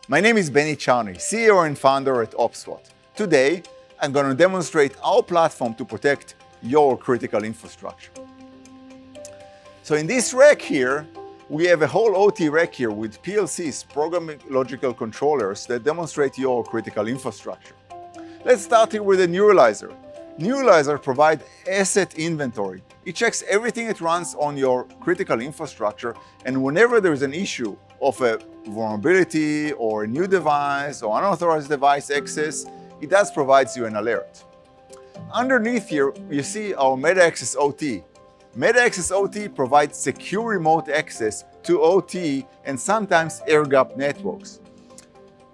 My name is Czarny, CEO and founder at OPSWAT. Today, I'm going to demonstrate our platform to protect your critical infrastructure. So in this rack here, we have a whole OT rack here with PLCs, programming logical controllers, that demonstrate your critical infrastructure. Let's start here with a Neuralyzer. Neuralyzer provides asset inventory. It checks everything that runs on your critical infrastructure, and whenever there is an issue of a vulnerability or a new device or unauthorized device access, it does provide you an alert. Underneath here, you see our MetaAccess OT. MetaAccess OT provides secure remote access to OT and sometimes air-gapped networks.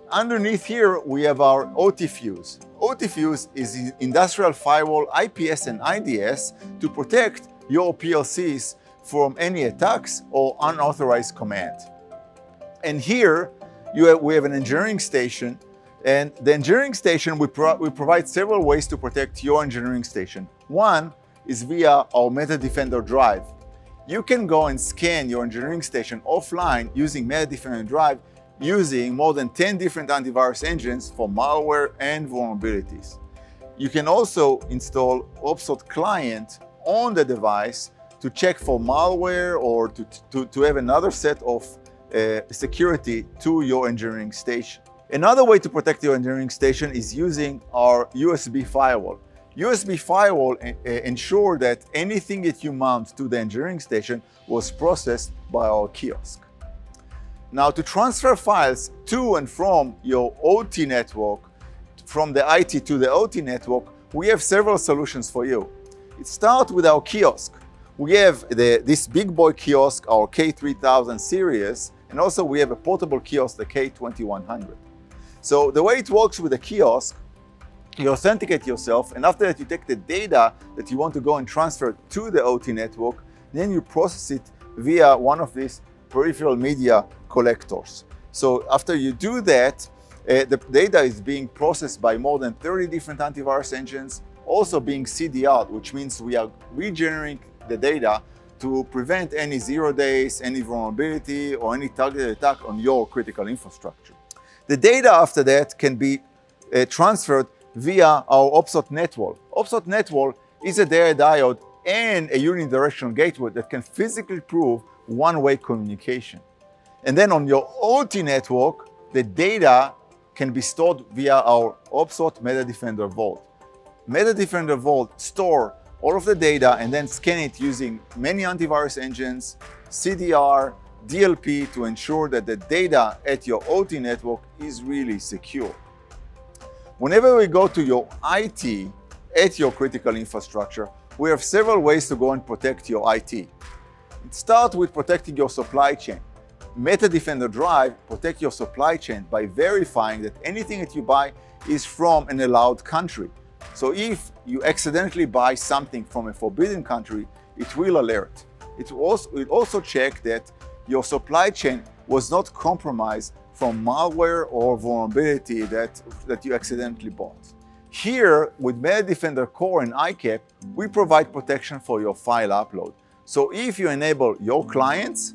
Underneath here, we have our OT Fuse. OT Fuse is an industrial firewall, IPS and IDS, to protect your PLCs from any attacks or unauthorized command. And here, we have an engineering station, and the engineering station, we provide several ways to protect your engineering station. One is via our MetaDefender Drive. You can go and scan your engineering station offline using MetaDefender Drive, using more than 10 different antivirus engines for malware and vulnerabilities. You can also install OPSWAT client on the device to check for malware or to have another set of security to your engineering station. Another way to protect your engineering station is using our USB firewall. USB firewall ensure that anything that you mount to the engineering station was processed by our kiosk. Now, to transfer files to and from your OT network, from the IT to the OT network, we have several solutions for you. It starts with our kiosk. We have this big boy kiosk, our K3000 series, and also we have a portable kiosk, the K2100. So the way it works with the kiosk, you authenticate yourself, and after that you take the data that you want to go and transfer to the OT network, then you process it via one of these peripheral media collectors. So after you do that, the data is being processed by more than 30 different antivirus engines, also being CDR'd, which means we are regenerating the data to prevent any 0 days, any vulnerability, or any targeted attack on your critical infrastructure. The data after that can be transferred via our OPSWAT network. OPSWAT network is a data diode and a unidirectional gateway that can physically prove one-way communication. And then on your OT network, the data can be stored via our OPSWAT MetaDefender Vault. MetaDefender Vault store all of the data and then scan it using many antivirus engines, CDR, DLP, to ensure that the data at your OT network is really secure. Whenever we go to your IT at your critical infrastructure, we have several ways to go and protect your IT. It starts with protecting your supply chain. MetaDefender Drive protects your supply chain by verifying that anything that you buy is from an allowed country. So if you accidentally buy something from a forbidden country, it will alert. It will also check that your supply chain was not compromised from malware or vulnerability that you accidentally bought. Here, with MetaDefender Core and ICAP, we provide protection for your file upload. So if you enable your clients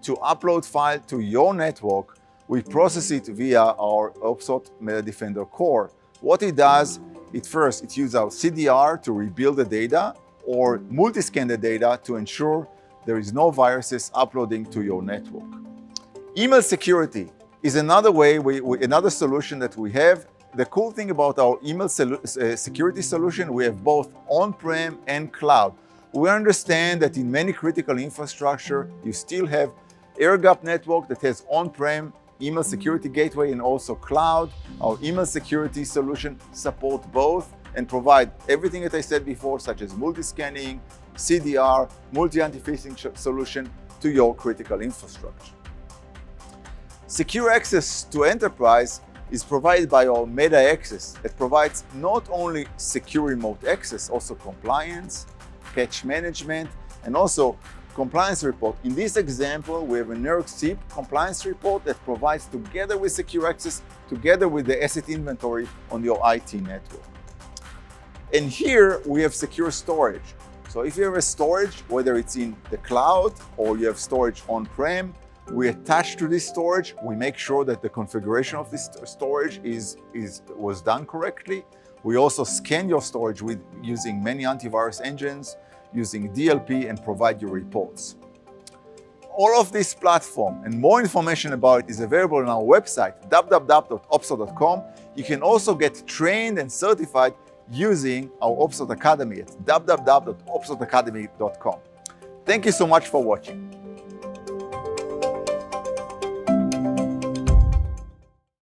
to upload file to your network, we process it via our OPSWAT MetaDefender Core. What it does, it uses our CDR to rebuild the data or multi-scan the data to ensure there is no viruses uploading to your network. Email security is another way, another solution that we have. The cool thing about our email security solution, we have both on-prem and cloud. We understand that in many critical infrastructure, you still have air-gapped network that has on-prem email security gateway and also cloud. Our email security solution support both and provide everything that I said before, such as multi-scanning, CDR, multi-anti-phishing solution to your critical infrastructure. Secure access to enterprise is provided by our MetaAccess. It provides not only secure remote access, also compliance, patch management, and also compliance report. In this example, we have a NERC SIP compliance report that provides, together with secure access, together with the asset inventory on your IT network. And here we have secure storage. So if you have a storage, whether it's in the cloud or you have storage on-prem, we attach to this storage, we make sure that the configuration of this storage was done correctly. We also scan your storage using many antivirus engines, using DLP, and provide you reports. All of this platform and more information about it is available on our website, www.opswat.com. You can also get trained and certified using our OPSWAT Academy at www.opswatacademy.com. Thank you so much for watching.